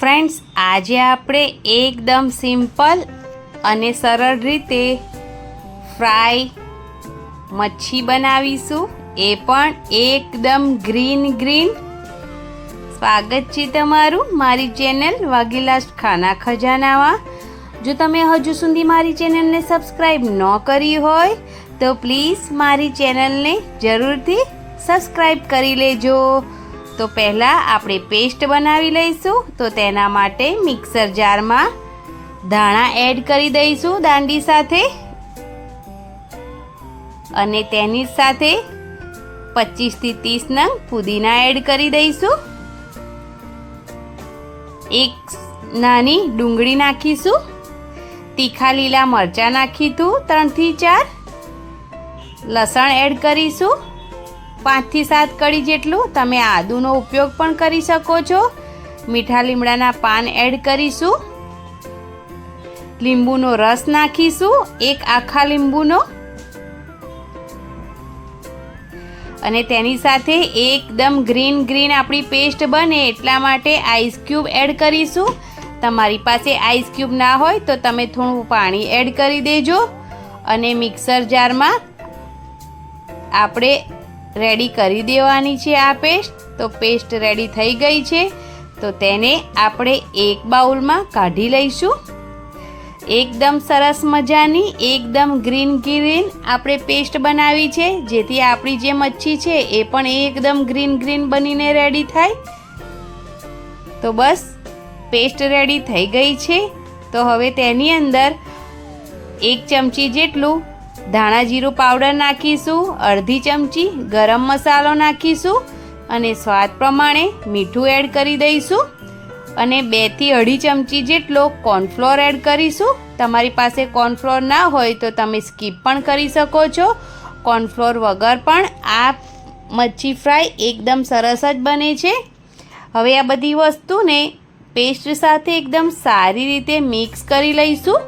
Friends, આજે આપણે એકદમ સિમ્પલ અને સરળ રીતે ફ્રાય મચ્છી બનાવીશું, એ પણ એકદમ ગ્રીન. સ્વાગત છે તમારું મારી ચેનલ વાઘેલા ખાના ખજાનામાં. જો તમે હજુ સુધી મારી ચેનલને સબસ્ક્રાઈબ ન કરી હોય તો પ્લીઝ મારી ચેનલને જરૂરથી સબસ્ક્રાઈબ કરી લેજો. તો પહેલાં આપણે પેસ્ટ બનાવી લઈશું. તો તેના માટે મિક્સર જારમાં ધાણા એડ કરી દઈશું દાંડી સાથે, અને તેની સાથે 25 થી 30 નંગ પુદીના એડ કરી દઈશું. એક નાની ડુંગળી નાખીશું. તીખા લીલા મરચાં નાખીશું 3 થી 4. લસણ એડ કરીશું 5 થી 7 કળી જેટલું. તમે આદુનો ઉપયોગ પણ કરી શકો છો. મીઠા લીમડાના પાન એડ કરીશું. લીંબુનો રસ નાખીશું, એક આખા લીંબુનો, અને તેની સાથે એકદમ ગ્રીન આપણી પેસ્ટ બને એટલા માટે આઈસ ક્યુબ એડ કરીશું. તમારી પાસે આઈસ ક્યુબ ના હોય તો તમે થોડું પાણી એડ કરી દેજો. અને મિક્સર જારમાં આપણે રેડી કરી દેવાની છે આ પેસ્ટ. તો પેસ્ટ રેડી થઈ ગઈ છે, તો તેને આપણે એક બાઉલમાં કાઢી લઈશું. એકદમ સરસ મજાની એકદમ ગ્રીન આપણે પેસ્ટ બનાવી છે, જેથી આપણી જે મચ્છી છે એ પણ એકદમ ગ્રીન બનીને રેડી થાય. તો બસ પેસ્ટ રેડી થઈ ગઈ છે. તો હવે તેની અંદર 1 ચમચી જેટલું ધાણા જીરું પાવડર નાખીશું, અડધી ચમચી ગરમ મસાલો નાખીશું, અને સ્વાદ પ્રમાણે મીઠું એડ કરી દઈશું, અને 2 થી 2.5 ચમચી જેટલો કોર્નફ્લોર એડ કરીશું. તમારી પાસે કોર્નફ્લોર ના હોય તો તમે સ્કીપ પણ કરી શકો છો. કોર્નફ્લોર વગર પણ આ મચ્છી ફ્રાય એકદમ સરસ જ બને છે. હવે આ બધી વસ્તુને પેસ્ટ સાથે એકદમ સારી રીતે મિક્સ કરી લઈશું.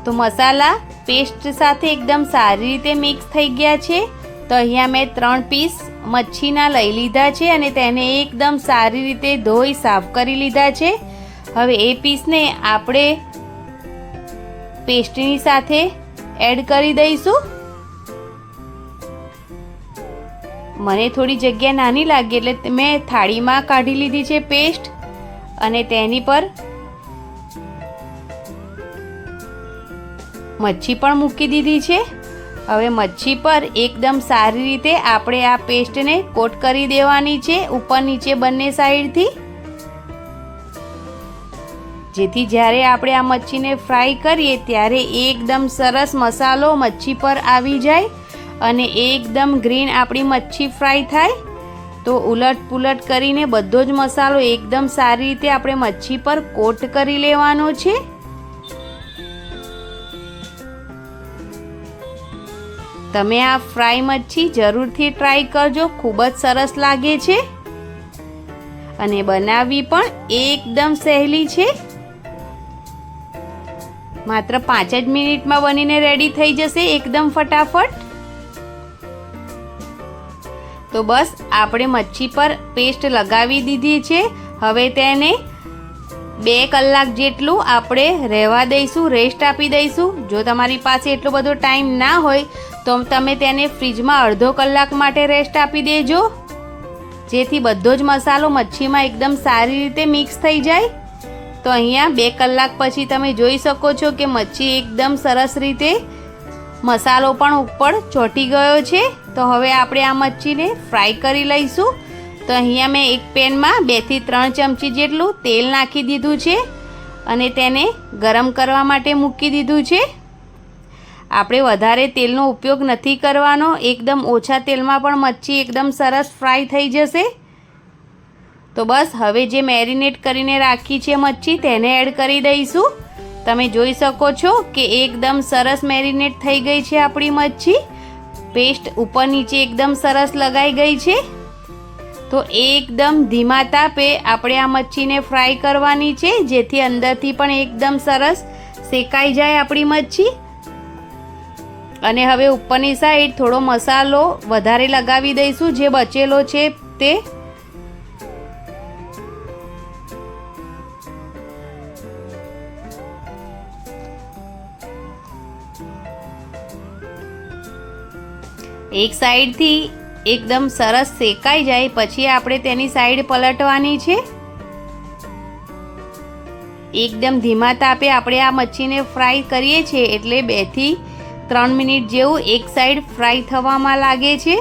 તો મસાલા પેસ્ટ સાથે એકદમ સારી રીતે મિક્સ થઈ ગયા છે. તો અહીંયા મેં 3 પીસ મચ્છીના લઈ લીધા છે, અને તેને એકદમ સારી રીતે ધોઈ સાફ કરી લીધા છે. હવે એ પીસને આપણે પેસ્ટની સાથે એડ કરી દઈશું. મને થોડી જગ્યા નાની લાગી એટલે મેં થાળીમાં કાઢી લીધી છે પેસ્ટ, અને તેની પર મચ્છી પણ મૂકી દીધી છે. હવે મચ્છી પર એકદમ સારી રીતે આપણે આ પેસ્ટને કોટ કરી દેવાની છે, ઉપર નીચે બંને સાઈડથી, જેથી જ્યારે આપણે આ મચ્છીને ફ્રાય કરીએ ત્યારે એકદમ સરસ મસાલો મચ્છી પર આવી જાય અને એકદમ ગ્રીન આપણી મચ્છી ફ્રાય થાય. તો ઉલટ પુલટ કરીને બધો જ મસાલો એકદમ સારી રીતે આપણે મચ્છી પર કોટ કરી લેવાનો છે. તમે આ ફ્રાય મચ્છી જરૂરથી ટ્રાય કરજો, ખૂબ જ સરસ લાગે છે, અને બનાવવી પણ એકદમ સહેલી છે. માત્ર 5 જ મિનિટમાં બનીને રેડી થઈ જશે એકદમ ફટાફટ. તો બસ આપણે મચ્છી પર પેસ્ટ લગાવી દીધી છે. હવે તેને 2 કલાક જેટલું આપણે રહેવા દઈશું, રેસ્ટ આપી દઈશું. જો તમારી પાસે એટલો બધો ટાઈમ ના હોય તો તમે તેને ફ્રીજમાં અડધો કલાક માટે રેસ્ટ આપી દેજો, જેથી બધો જ મસાલો મચ્છીમાં એકદમ સારી રીતે મિક્સ થઈ જાય. તો અહીંયા 2 કલાક પછી તમે જોઈ શકો છો કે મચ્છી એકદમ સરસ રીતે મસાલો પણ ઉપર ચોંટી ગયો છે. તો હવે આપણે આ મચ્છીને ફ્રાય કરી લઈશું. તો અહીંયા મેં એક પેનમાં 2 થી 3 ચમચી જેટલું તેલ નાખી દીધું છે, અને તેને ગરમ કરવા માટે મૂકી દીધું છે. આપણે વધારે તેલનો ઉપયોગ નથી કરવાનો, એકદમ ઓછા તેલમાં પણ મચ્છી એકદમ સરસ ફ્રાય થઈ જશે. તો બસ હવે જે મેરિનેટ કરીને રાખી છે મચ્છી તેને એડ કરી દઈશું. તમે જોઈ શકો છો કે એકદમ સરસ મેરિનેટ થઈ ગઈ છે આપણી મચ્છી. પેસ્ટ ઉપર નીચે એકદમ સરસ લગાઈ ગઈ છે. તો એકદમ ધીમા તાપે આપણે આ મચ્છીને ફ્રાય કરવાની છે, જેથી અંદરથી પણ એકદમ સરસ શેકાઈ જાય આપણી મચ્છી. અને હવે ઉપરની સાઈડ થોડો મસાલો વધારે લગાવી દઈશું જે બચેલો છે તે. એક સાઈડથી એકદમ સરસ શેકાઈ જાય પછી આપણે તેની સાઈડ પલટવાની છે. એકદમ ધીમા તાપે આપણે આ મચ્છીને ફ્રાય કરીએ છીએ એટલે 2 થી 3 મિનિટ જેવું એક સાઈડ ફ્રાય થવામાં લાગે છે.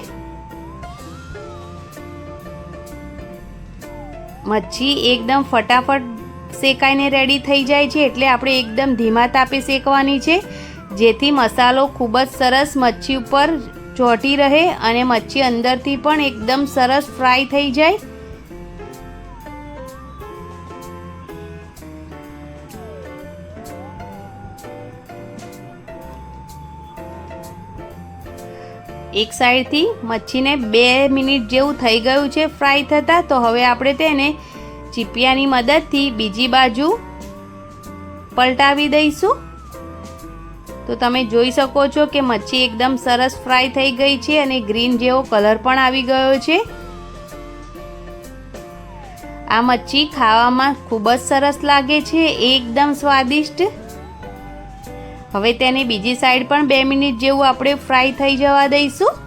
મચ્છી એકદમ ફટાફટ શેકાઈને રેડી થઈ જાય છે એટલે આપણે એકદમ ધીમા તાપે શેકવાની છે જેથી મસાલો ખૂબ જ સરસ મચ્છી ઉપર ચોંટી રહે અને મચ્છી અંદરથી પણ એકદમ સરસ ફ્રાય થઈ જાય. એક સાઈડથી મચ્છીને 2 મિનિટ જેવું થઈ ગયું છે ફ્રાય થતાં. તો હવે આપણે તેને ચીપિયાની મદદથી બીજી બાજુ પલટાવી દઈશું. તો તમે જોઈ શકો છો કે મચ્છી એકદમ સરસ ફ્રાય થઈ ગઈ છે અને ગ્રીન જેવો કલર પણ આવી ગયો છે. આ મચ્છી ખાવામાં ખૂબ જ સરસ લાગે છે, એકદમ સ્વાદિષ્ટ. હવે તેને બીજી સાઈડ પણ 2 મિનિટ જેવું આપણે ફ્રાય થઈ જવા દઈશું.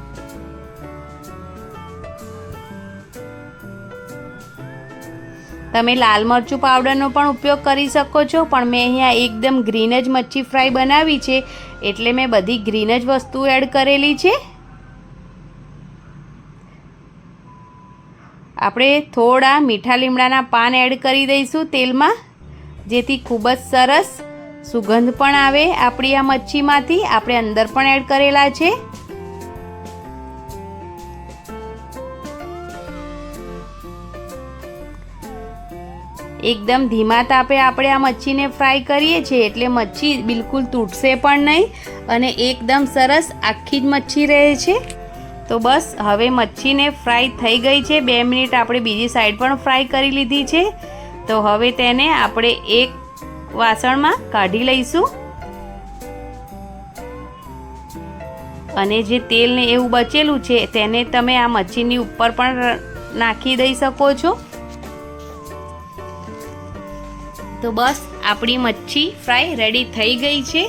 તમે લાલ મરચું પાવડરનો પણ ઉપયોગ કરી શકો છો પણ મેં અહીંયા એકદમ ગ્રીન જ મચ્છી ફ્રાય બનાવી છે એટલે મેં બધી ગ્રીન જ વસ્તુ એડ કરેલી છે. આપણે થોડા મીઠા લીમડાના પાન એડ કરી દઈશું તેલમાં જેથી ખૂબ જ સરસ સુગંધ પણ આવે આપણી આ મચ્છીમાંથી. આપણે અંદર પણ એડ કરેલા છે. એકદમ ધીમા તાપે આપણે આ મચ્છીને ફ્રાય કરીએ છીએ એટલે મચ્છી બિલકુલ તૂટશે પણ નહીં અને એકદમ સરસ આખી જ મચ્છી રહે છે. તો બસ હવે મચ્છીને ફ્રાય થઈ ગઈ છે. 2 મિનિટ આપણે બીજી સાઈડ પણ ફ્રાય કરી લીધી છે. તો હવે તેને આપણે એક વાસણમાં કાઢી લઈશું અને જે તેલ ને એવું બચેલું છે તેને તમે આ મચ્છીની ઉપર પણ નાખી દઈ શકો છો. તો બસ આપણી મચ્છી ફ્રાય રેડી થઈ ગઈ છે.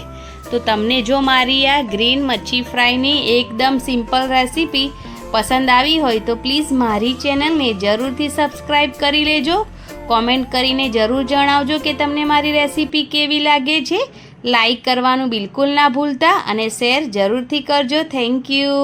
તો તમને જો મારી આ ગ્રીન મચ્છી ફ્રાયની એકદમ સિમ્પલ રેસીપી પસંદ આવી હોય તો પ્લીઝ મારી ચેનલને જરૂરથી સબસ્ક્રાઈબ કરી લેજો. કોમેન્ટ કરીને જરૂર જણાવજો કે તમને મારી રેસીપી કેવી લાગે છે. લાઈક કરવાનું બિલકુલ ના ભૂલતા અને શેર જરૂરથી કરજો. Thank you.